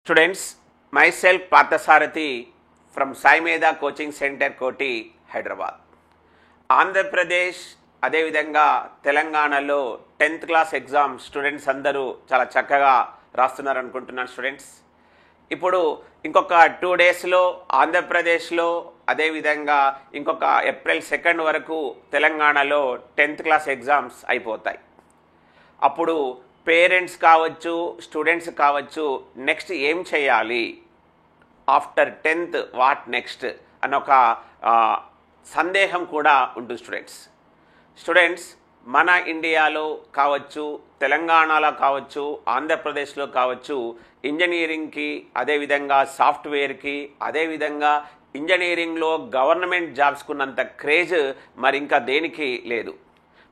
Students, myself Parthasarathi from Sai Medha Coaching Center, Koti, Hyderabad. Andhra Pradesh అదేవిధంగా తెలంగాణలో 10th class exam students అందరూ చాలా చక్కగా రాస్తున్నారు అనుకుంటున్నాను స్టూడెంట్స్. ఇప్పుడు ఇంకొక 2 డేస్లో ఆంధ్రప్రదేశ్లో అదేవిధంగా ఇంకొక ఏప్రిల్ 2 వరకు తెలంగాణలో 10th క్లాస్ ఎగ్జామ్స్ అయిపోతాయి. అప్పుడు పేరెంట్స్ కావచ్చు, స్టూడెంట్స్ కావచ్చు, నెక్స్ట్ ఏం చేయాలి, ఆఫ్టర్ 10th వాట్ నెక్స్ట్ అన్న ఒక సందేహం కూడా ఉంటుంది స్టూడెంట్స్. మన ఇండియాలో కావచ్చు, తెలంగాణలో కావచ్చు, ఆంధ్రప్రదేశ్లో కావచ్చు, ఇంజనీరింగ్కి అదేవిధంగా సాఫ్ట్వేర్కి అదేవిధంగా ఇంజనీరింగ్లో గవర్నమెంట్ జాబ్స్కున్నంత క్రేజ్ మరి ఇంకా దేనికి లేదు.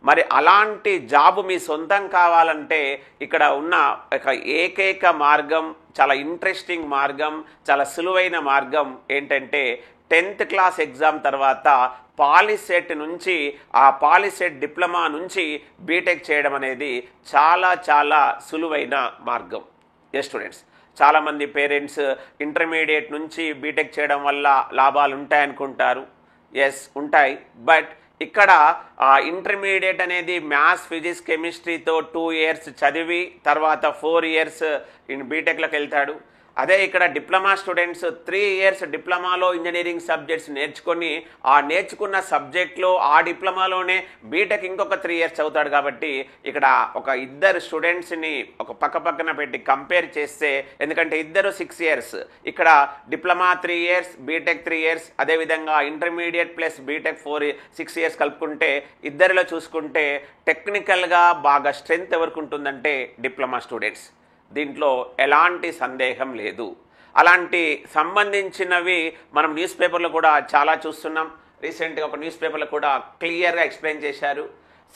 మరి అలాంటి జాబ్ మీ సొంతం కావాలంటే ఇక్కడ ఉన్న ఒక ఏకైక మార్గం, చాలా ఇంట్రెస్టింగ్ మార్గం, చాలా సులువైన మార్గం ఏంటంటే 10th క్లాస్ ఎగ్జామ్ తర్వాత పాలిసెట్ నుంచి, ఆ పాలిసెట్ డిప్లొమా నుంచి బీటెక్ చేయడం అనేది చాలా చాలా సులువైన మార్గం. ఎస్ స్టూడెంట్స్, చాలామంది పేరెంట్స్ ఇంటర్మీడియట్ నుంచి బీటెక్ చేయడం వల్ల లాభాలు ఉంటాయనుకుంటారు. ఎస్ ఉంటాయి, బట్ ఇక్కడ ఇంటర్మీడియట్ అనేది మ్యాథ్స్, ఫిజిక్స్, కెమిస్ట్రీతో 2 years చదివి తర్వాత 4 years బీటెక్లోకి వెళ్తాడు. అదే ఇక్కడ డిప్లొమా స్టూడెంట్స్ 3 years డిప్లొమాలో ఇంజనీరింగ్ సబ్జెక్ట్స్ నేర్చుకొని ఆ నేర్చుకున్న సబ్జెక్ట్లో ఆ డిప్లొమాలోనే బీటెక్ ఇంకొక 3 years చదువుతాడు. కాబట్టి ఇక్కడ ఒక ఇద్దరు స్టూడెంట్స్ని ఒక పక్కన పెట్టి కంపేర్ చేస్తే, ఎందుకంటే ఇద్దరు 6 years, ఇక్కడ డిప్లొమా 3 years, బీటెక్ 3 years, అదేవిధంగా ఇంటర్మీడియట్ ప్లస్ బీటెక్ 6 years కలుపుకుంటే ఇద్దరిలో చూసుకుంటే టెక్నికల్గా బాగా స్ట్రెంగ్త్ ఎవరికి ఉంటుందంటే డిప్లొమా స్టూడెంట్స్. దీంట్లో ఎలాంటి సందేహం లేదు. అలాంటి సంబంధించినవి మనం న్యూస్ పేపర్లో కూడా చాలా చూస్తున్నాం. రీసెంట్గా ఒక న్యూస్ పేపర్లో కూడా క్లియర్గా ఎక్స్ప్లెయిన్ చేశారు.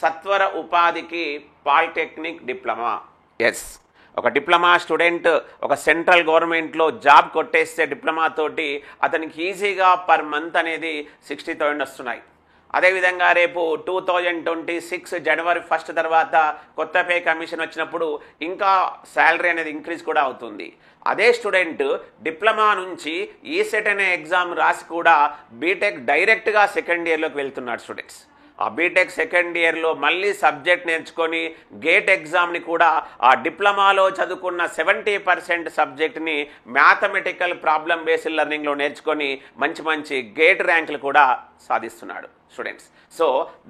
సత్వర ఉపాధికి పాలిటెక్నిక్ డిప్లొమా. ఎస్, ఒక డిప్లొమా స్టూడెంట్ ఒక సెంట్రల్ గవర్నమెంట్లో జాబ్ కొట్టేస్తే డిప్లొమా తోటి అతనికి ఈజీగా పర్ మంత్ అనేది 60,000 వస్తున్నాయి. అదేవిధంగా రేపు 2026 జనవరి 1 తర్వాత కొత్త పే కమిషన్ వచ్చినప్పుడు ఇంకా శాలరీ అనేది ఇంక్రీజ్ కూడా అవుతుంది. అదే స్టూడెంట్ డిప్లొమా నుంచి ఈసెట్ అనే ఎగ్జామ్ రాసి కూడా బీటెక్ డైరెక్ట్గా 2nd yearలోకి వెళ్తున్నాడు స్టూడెంట్స్. ఆ బీటెక్ 2nd yearలో మళ్ళీ సబ్జెక్ట్ నేర్చుకొని గేట్ ఎగ్జామ్ని కూడా ఆ డిప్లొమాలో చదువుకున్న 70% సబ్జెక్ట్ని మ్యాథమెటికల్ ప్రాబ్లమ్ బేస్డ్ లెర్నింగ్లో నేర్చుకొని మంచి గేట్ ర్యాంకులు కూడా సాధిస్తున్నాడు స్టూడెంట్స్. సో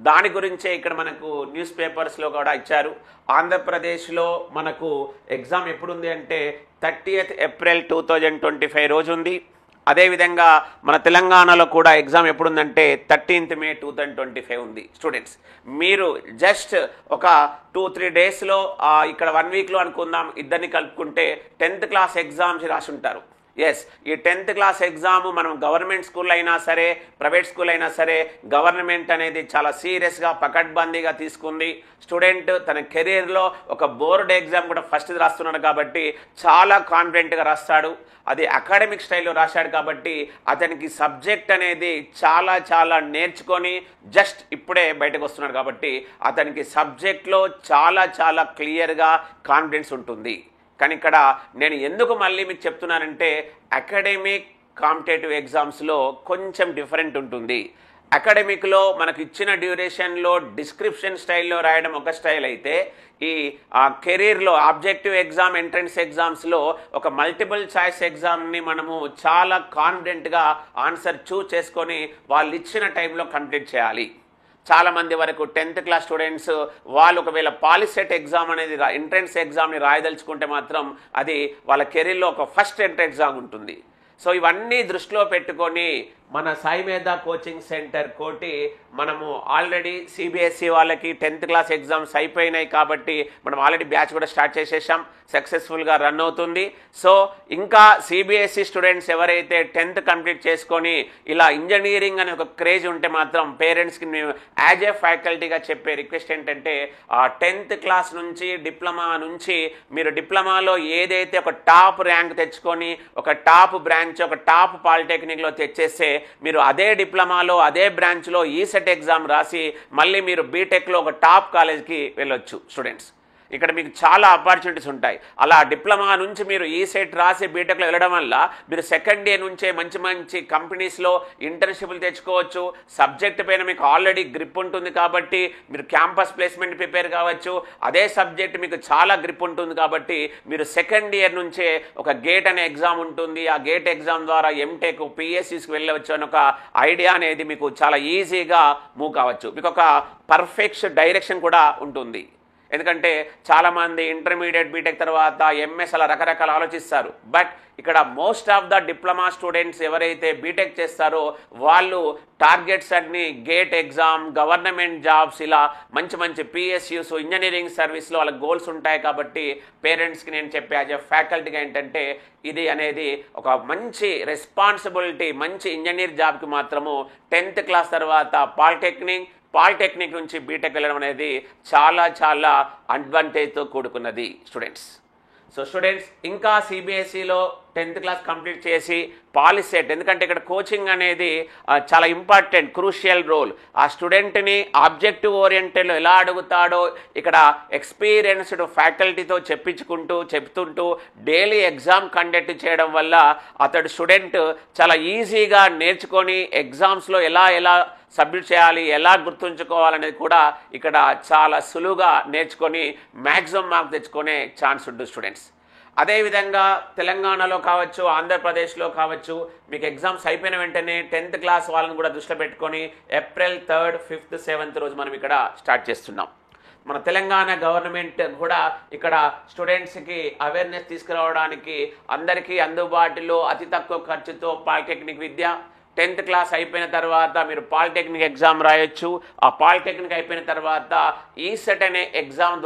దాని గురించే ఇక్కడ మనకు న్యూస్ పేపర్స్లో కూడా ఇచ్చారు. ఆంధ్రప్రదేశ్లో మనకు ఎగ్జామ్ ఎప్పుడుంది అంటే 30th ఏప్రిల్ 2025 రోజు ఉంది. అదేవిధంగా మన తెలంగాణలో కూడా ఎగ్జామ్ ఎప్పుడుందంటే 13th మే 2025 ఉంది స్టూడెంట్స్. మీరు జస్ట్ ఒక 2-3 డేస్లో ఇక్కడ 1 వీక్లో అనుకుందాం, ఇద్దరిని కలుపుకుంటే 10th క్లాస్ ఎగ్జామ్స్ రాసి ఉంటారు. ఎస్, ఈ 10th క్లాస్ ఎగ్జామ్ మనం గవర్నమెంట్ స్కూల్ అయినా సరే, ప్రైవేట్ స్కూల్ అయినా సరే, గవర్నమెంట్ అనేది చాలా సీరియస్గా పకడ్బందీగా తీసుకుంది. స్టూడెంట్ తన కెరీర్లో ఒక బోర్డ్ ఎగ్జామ్ కూడా ఫస్ట్ రాస్తున్నాడు కాబట్టి చాలా కాన్ఫిడెంట్గా రాస్తాడు. అది అకాడమిక్ స్టైల్లో రాశాడు కాబట్టి అతనికి సబ్జెక్ట్ అనేది చాలా నేర్చుకొని జస్ట్ ఇప్పుడే బయటకు వస్తున్నాడు కాబట్టి అతనికి సబ్జెక్ట్లో చాలా క్లియర్గా కాన్ఫిడెన్స్ ఉంటుంది. కానీ ఇక్కడ నేను ఎందుకు మళ్ళీ మీకు చెప్తున్నానంటే అకాడమిక్ కాంపిటేటివ్ ఎగ్జామ్స్లో కొంచెం డిఫరెంట్ ఉంటుంది. అకాడమిక్లో మనకు ఇచ్చిన డ్యూరేషన్లో డిస్క్రిప్షన్ స్టైల్లో రాయడం ఒక స్టైల్ అయితే, ఈ కెరీర్లో ఆబ్జెక్టివ్ ఎగ్జామ్, ఎంట్రన్స్ ఎగ్జామ్స్లో ఒక మల్టిపుల్ చాయిస్ ఎగ్జామ్ని మనము చాలా కాన్ఫిడెంట్గా ఆన్సర్ చూస్ చేసుకొని వాళ్ళు ఇచ్చిన టైంలో కంప్లీట్ చేయాలి. చాలామంది వరకు 10th క్లాస్ స్టూడెంట్స్ వాళ్ళు ఒకవేళ పాలిసెట్ ఎగ్జామ్ అనేది ఎంట్రన్స్ ఎగ్జామ్ని రాయదలుచుకుంటే మాత్రం అది వాళ్ళ కెరీర్లో ఒక ఫస్ట్ ఎంట్రన్స్ ఎగ్జామ్ ఉంటుంది. సో ఇవన్నీ దృష్టిలో పెట్టుకొని మన సాయి మేధా కోచింగ్ సెంటర్ కోటి మనము ఆల్రెడీ సిబిఎస్ఈ వాళ్ళకి 10th క్లాస్ ఎగ్జామ్స్ అయిపోయినాయి కాబట్టి మనం ఆల్రెడీ బ్యాచ్ కూడా స్టార్ట్ చేసేసాం, సక్సెస్ఫుల్గా రన్ అవుతుంది. సో ఇంకా సిబిఎస్ఈ స్టూడెంట్స్ ఎవరైతే 10th కంప్లీట్ చేసుకొని ఇలా ఇంజనీరింగ్ అనే ఒక క్రేజ్ ఉంటే మాత్రం పేరెంట్స్కి మేము యాజ్ ఏ ఫ్యాకల్టీగా చెప్పే రిక్వెస్ట్ ఏంటంటే 10th క్లాస్ నుంచి డిప్లొమా నుంచి మీరు డిప్లొమాలో ఏదైతే ఒక టాప్ ర్యాంక్ తెచ్చుకొని ఒక టాప్ బ్రాంచ్, ఒక టాప్ పాలిటెక్నిక్లో తెచ్చేస్తే మీరు అదే డిప్లొమాలో అదే బ్రాంచ్లో ఈసెట్ ఎగ్జామ్ రాసి మళ్ళీ మీరు బీటెక్లో ఒక టాప్ కాలేజ్కి వెళ్ళొచ్చు స్టూడెంట్స్. ఇక్కడ మీకు చాలా ఆపర్చునిటీస్ ఉంటాయి. అలా డిప్లొమా నుంచి మీరు ఈ సెట్ రాసి బీటెక్లో వెళ్ళడం వల్ల మీరు సెకండ్ ఇయర్ నుంచే మంచి మంచి కంపెనీస్లో ఇంటర్న్షిప్లు తెచ్చుకోవచ్చు. సబ్జెక్ట్ పైన మీకు ఆల్రెడీ గ్రిప్ ఉంటుంది కాబట్టి మీరు క్యాంపస్ ప్లేస్మెంట్ ప్రిపేర్ కావచ్చు. అదే సబ్జెక్ట్ మీకు చాలా గ్రిప్ ఉంటుంది కాబట్టి మీరు సెకండ్ ఇయర్ నుంచే ఒక గేట్ అనే ఎగ్జామ్ ఉంటుంది. ఆ గేట్ ఎగ్జామ్ ద్వారా ఎంటెక్ పిఎస్సికి వెళ్ళవచ్చు అని ఒక ఐడియా అనేది మీకు చాలా ఈజీగా మూవ్ కావచ్చు. మీకు ఒక పర్ఫెక్ట్ డైరెక్షన్ కూడా ఉంటుంది. ఎందుకంటే చాలామంది ఇంటర్మీడియట్ బీటెక్ తర్వాత ఎంఎస్ అలా రకరకాల ఆలోచిస్తారు. బట్ ఇక్కడ most of the diploma students ఎవరైతే బీటెక్ చేస్తారో వాళ్ళు టార్గెట్స్ అన్ని గేట్ ఎగ్జామ్, గవర్నమెంట్ జాబ్స్, ఇలా మంచి మంచి పిఎస్యూస్, ఇంజనీరింగ్ సర్వీస్లో వాళ్ళ గోల్స్ ఉంటాయి. కాబట్టి పేరెంట్స్కి నేను చెప్పే యాజ్ ఎ ఫ్యాకల్టీగా ఏంటంటే ఇది అనేది ఒక మంచి రెస్పాన్సిబిలిటీ. మంచి ఇంజనీర్ జాబ్కి మాత్రము 10th క్లాస్ తర్వాత పాలిటెక్నిక్ నుంచి బీటెక్ వెళ్ళడం అనేది చాలా చాలా అడ్వాంటేజ్తో కూడుకున్నది స్టూడెంట్స్. సో స్టూడెంట్స్ ఇంకా సిబిఎస్ఈలో 10th క్లాస్ కంప్లీట్ చేసి పాలిసెట్, ఎందుకంటే ఇక్కడ కోచింగ్ అనేది చాలా ఇంపార్టెంట్, క్రూషియల్ రోల్. ఆ స్టూడెంట్ని ఆబ్జెక్టివ్ ఓరియంటెడ్లో ఎలా అడుగుతాడో ఇక్కడ ఎక్స్పీరియన్స్డ్ ఫ్యాకల్టీతో చెప్తుంటూ డైలీ ఎగ్జామ్ కండక్ట్ చేయడం వల్ల అతడు స్టూడెంట్ చాలా ఈజీగా నేర్చుకొని ఎగ్జామ్స్లో ఎలా సబ్మిట్ చేయాలి, ఎలా గుర్తుంచుకోవాలనేది కూడా ఇక్కడ చాలా సులువుగా నేర్చుకొని మ్యాక్సిమం మార్క్ తెచ్చుకునే ఛాన్స్ ఉంటుంది స్టూడెంట్స్. అదేవిధంగా తెలంగాణలో కావచ్చు, ఆంధ్రప్రదేశ్లో కావచ్చు, మీకు ఎగ్జామ్స్ అయిపోయిన వెంటనే 10th క్లాస్ వాళ్ళని కూడా దృష్టిలో పెట్టుకొని ఏప్రిల్ 3rd, 5th, 7th రోజు మనం ఇక్కడ స్టార్ట్ చేస్తున్నాం. మన తెలంగాణ గవర్నమెంట్ కూడా ఇక్కడ స్టూడెంట్స్కి అవేర్నెస్ తీసుకురావడానికి అందరికీ అందుబాటులో అతి తక్కువ ఖర్చుతో పాలిటెక్నిక్ విద్య, 10th క్లాస్ అయిపోయిన తర్వాత మీరు పాలిటెక్నిక్ ఎగ్జామ్ రాయొచ్చు. ఆ పాలిటెక్నిక్ అయిపోయిన తర్వాత ఈసెట్ అనే ఎగ్జామ్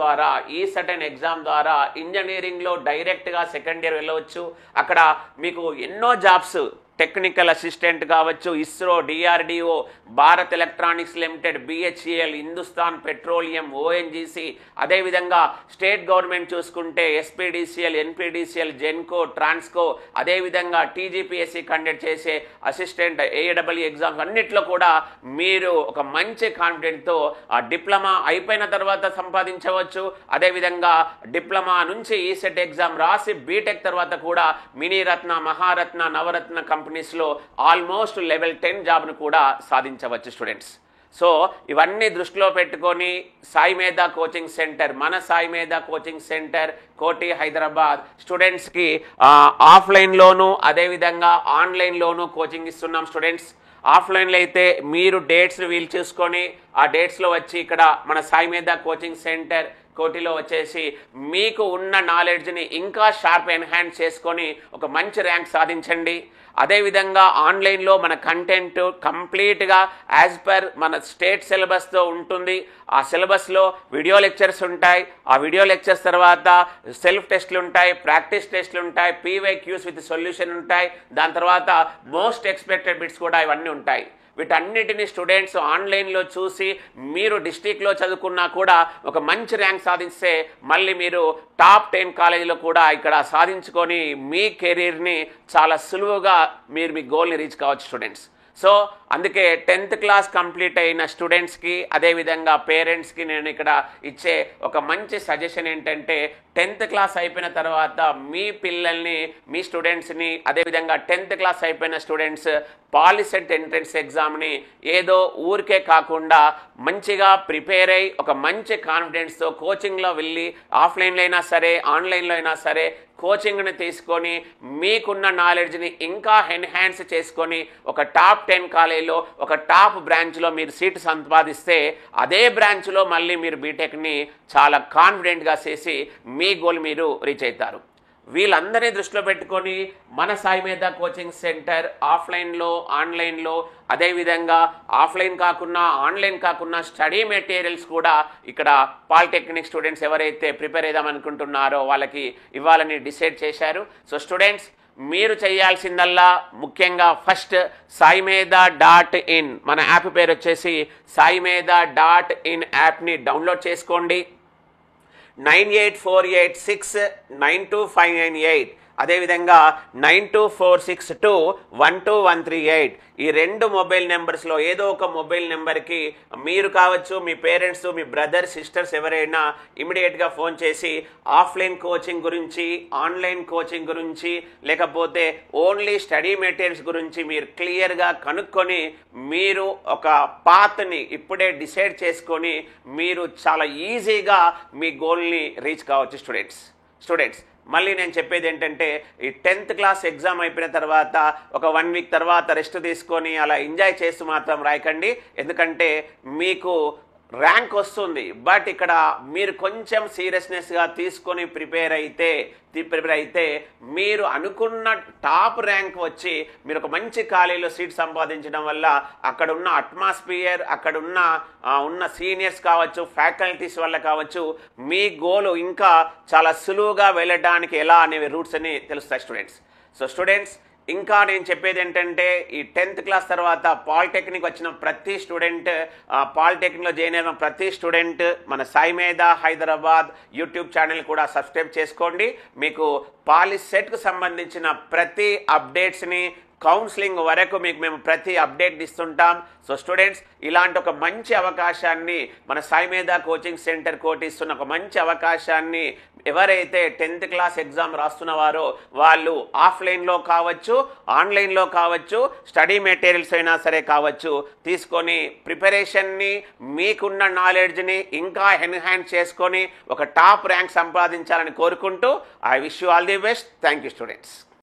ద్వారా ఇంజనీరింగ్లో డైరెక్ట్గా సెకండ్ ఇయర్ వెళ్ళవచ్చు. అక్కడ మీకు ఎన్నో జాబ్స్, టెక్నికల్ అసిస్టెంట్ కావచ్చు, ISRO, DRDO, Bharat electronics limited, BHEL, Hindustan petroleum, ONGC, అదేవిధంగా స్టేట్ గవర్నమెంట్ చూసుకుంటే ఎస్పీడీసీఎల్, ఎన్పీడీసీఎల్, జెన్కో, ట్రాన్స్కో, అదేవిధంగా టీజీపీఎస్సీ కండక్ట్ చేసే అసిస్టెంట్ ఏడబ్ల్యూ ఎగ్జామ్స్ అన్నిట్లో కూడా మీరు ఒక మంచి కాన్ఫిడెంట్తో ఆ డిప్లొమా అయిపోయిన తర్వాత సంపాదించవచ్చు. అదేవిధంగా డిప్లొమా నుంచి ఈసెట్ ఎగ్జామ్ రాసి బీటెక్ తర్వాత కూడా మినీరత్న, మహారత్న, నవరత్న కంపెనీస్లో ఆల్మోస్ట్ లెవెల్ 10 జాబ్ను కూడా సాధించవచ్చు స్టూడెంట్స్. సో ఇవన్నీ దృష్టిలో పెట్టుకొని మన సాయి మేధా కోచింగ్ సెంటర్ కోటి హైదరాబాద్ స్టూడెంట్స్కి ఆఫ్లైన్లోను అదేవిధంగా ఆన్లైన్లోను కోచింగ్ ఇస్తున్నాం స్టూడెంట్స్. ఆఫ్లైన్లో అయితే మీరు డేట్స్ వీలు చూసుకొని ఆ డేట్స్లో వచ్చి ఇక్కడ మన సాయి మేధా కోచింగ్ సెంటర్ కోటిలో వచ్చేసి మీకు ఉన్న నాలెడ్జ్ని ఇంకా షార్ప్ ఎన్హాన్స్ చేసుకొని ఒక మంచి ర్యాంక్ సాధించండి. అదేవిధంగా ఆన్లైన్లో మన కంటెంట్ కంప్లీట్గా యాజ్ పర్ మన స్టేట్ సిలబస్తో ఉంటుంది. ఆ సిలబస్లో వీడియో లెక్చర్స్ ఉంటాయి. ఆ వీడియో లెక్చర్స్ తర్వాత సెల్ఫ్ టెస్ట్లు ఉంటాయి, ప్రాక్టీస్ టెస్ట్లు ఉంటాయి, పీవైక్యూస్ విత్ సొల్యూషన్ ఉంటాయి. దాని తర్వాత మోస్ట్ ఎక్స్పెక్టెడ్ బిట్స్ కూడా ఇవన్నీ ఉంటాయి. వీటన్నిటిని స్టూడెంట్స్ ఆన్లైన్లో చూసి మీరు డిస్ట్రిక్ట్లో చదువుకున్నా కూడా ఒక మంచి ర్యాంక్ సాధిస్తే మళ్ళీ మీరు టాప్ 10 కాలేజీలో కూడా ఇక్కడ సాధించుకొని మీ కెరీర్ని చాలా సులువుగా మీరు మీ గోల్ని రీచ్ కావచ్చు స్టూడెంట్స్. సో అందుకే 10th క్లాస్ కంప్లీట్ అయిన స్టూడెంట్స్కి అదేవిధంగా పేరెంట్స్కి నేను ఇక్కడ ఇచ్చే ఒక మంచి సజెషన్ ఏంటంటే 10th క్లాస్ అయిపోయిన తర్వాత మీ పిల్లల్ని, మీ స్టూడెంట్స్ని, అదేవిధంగా 10th క్లాస్ అయిపోయిన స్టూడెంట్స్ పాలిసెట్ ఎంట్రన్స్ ఎగ్జామ్ని ఏదో ఊరికే కాకుండా మంచిగా ప్రిపేర్ అయ్యి ఒక మంచి కాన్ఫిడెన్స్తో కోచింగ్లో వెళ్ళి ఆఫ్లైన్లో అయినా సరే ఆన్లైన్లో అయినా సరే కోచింగ్ని తీసుకొని మీకున్న నాలెడ్జ్ని ఇంకా ఎన్హాన్స్ చేసుకొని ఒక టాప్ 10 కాలేజీలో ఒక టాప్ బ్రాంచ్లో మీరు సీటు సంపాదిస్తే అదే బ్రాంచ్లో మళ్ళీ మీరు బీటెక్ని చాలా కాన్ఫిడెంట్గా చేసి మీ గోల్ మీరు రీచ్ అవుతారు. వీళ్ళందరినీ దృష్టిలో పెట్టుకొని మన సాయి మేధా కోచింగ్ సెంటర్ ఆఫ్లైన్లో ఆన్లైన్లో అదేవిధంగా ఆఫ్లైన్ కాకుండా ఆన్లైన్ కాకుండా స్టడీ మెటీరియల్స్ కూడా ఇక్కడ పాలిటెక్నిక్ స్టూడెంట్స్ ఎవరైతే ప్రిపేర్ అవుదామనుకుంటున్నారో వాళ్ళకి ఇవ్వాలని డిసైడ్ చేశారు. సో స్టూడెంట్స్ మీరు చేయాల్సిందల్లా ముఖ్యంగా ఫస్ట్ saimedha.in మన యాప్ పేరు వచ్చేసి saimedha.in యాప్ని డౌన్లోడ్ చేసుకోండి. 9848692598 అదేవిధంగా 9246212138 ఈ రెండు మొబైల్ నెంబర్స్లో ఏదో ఒక మొబైల్ నెంబర్కి మీరు కావచ్చు, మీ పేరెంట్స్, మీ బ్రదర్, సిస్టర్స్ ఎవరైనా ఇమీడియట్గా ఫోన్ చేసి ఆఫ్లైన్ కోచింగ్ గురించి, ఆన్లైన్ కోచింగ్ గురించి, లేకపోతే ఓన్లీ స్టడీ మెటీరియల్స్ గురించి మీరు క్లియర్గా కనుక్కొని మీరు ఒక పాత్ని ఇప్పుడే డిసైడ్ చేసుకొని మీరు చాలా ఈజీగా మీ గోల్ని రీచ్ కావచ్చు. స్టూడెంట్స్ మళ్ళీ నేను చెప్పేది ఏంటంటే, ఈ 10th క్లాస్ ఎగ్జామ్ అయిపోయిన తర్వాత ఒక 1 వీక్ తర్వాత రెస్ట్ తీసుకొని అలా ఎంజాయ్ చేస్తూ మాత్రం రాయకండి. ఎందుకంటే మీకు ర్యాంక్ వస్తుంది, బట్ ఇక్కడ మీరు కొంచెం సీరియస్నెస్గా తీసుకొని ప్రిపేర్ అయితే మీరు అనుకున్న టాప్ ర్యాంక్ వచ్చి మీరు ఒక మంచి కాలేజీలో సీట్ సంపాదించడం వల్ల అక్కడ ఉన్న అట్మాస్ఫియర్, అక్కడ ఉన్న సీనియర్స్ కావచ్చు, ఫ్యాకల్టీస్ వల్ల కావచ్చు, మీ గోల్ ఇంకా చాలా సులువుగా వెళ్ళడానికి ఎలా అనేవి రూట్స్ అని తెలుస్తాయి స్టూడెంట్స్. ఇంకా నేను చెప్పేది ఏంటంటే, ఈ 10th క్లాస్ తర్వాత పాలిటెక్నిక్ వచ్చిన ప్రతి స్టూడెంట్, పాలిటెక్నిక్లో జాయిన్ అయిన ప్రతి స్టూడెంట్ మన సాయి మేధా హైదరాబాద్ యూట్యూబ్ ఛానల్ కూడా సబ్స్క్రైబ్ చేసుకోండి. మీకు పాలిసెట్కు సంబంధించిన ప్రతి అప్డేట్స్ని, కౌన్సిలింగ్ వరకు మీకు మేము ప్రతి అప్డేట్ ఇస్తుంటాం. సో స్టూడెంట్స్, ఇలాంటి ఒక మంచి అవకాశాన్ని మన సాయి మేధా కోచింగ్ సెంటర్ కోటి ఇస్తున్న ఒక మంచి అవకాశాన్ని ఎవరైతే 10th క్లాస్ ఎగ్జామ్ రాస్తున్నవారో వాళ్ళు ఆఫ్లైన్లో కావచ్చు, ఆన్లైన్లో కావచ్చు, స్టడీ మెటీరియల్స్ అయినా సరే కావచ్చు, తీసుకొని ప్రిపరేషన్ని, మీకున్న నాలెడ్జ్ని ఇంకా ఎన్హాన్స్ చేసుకొని ఒక టాప్ ర్యాంక్ సంపాదించాలని కోరుకుంటూ I wish you all the best. Thank you students.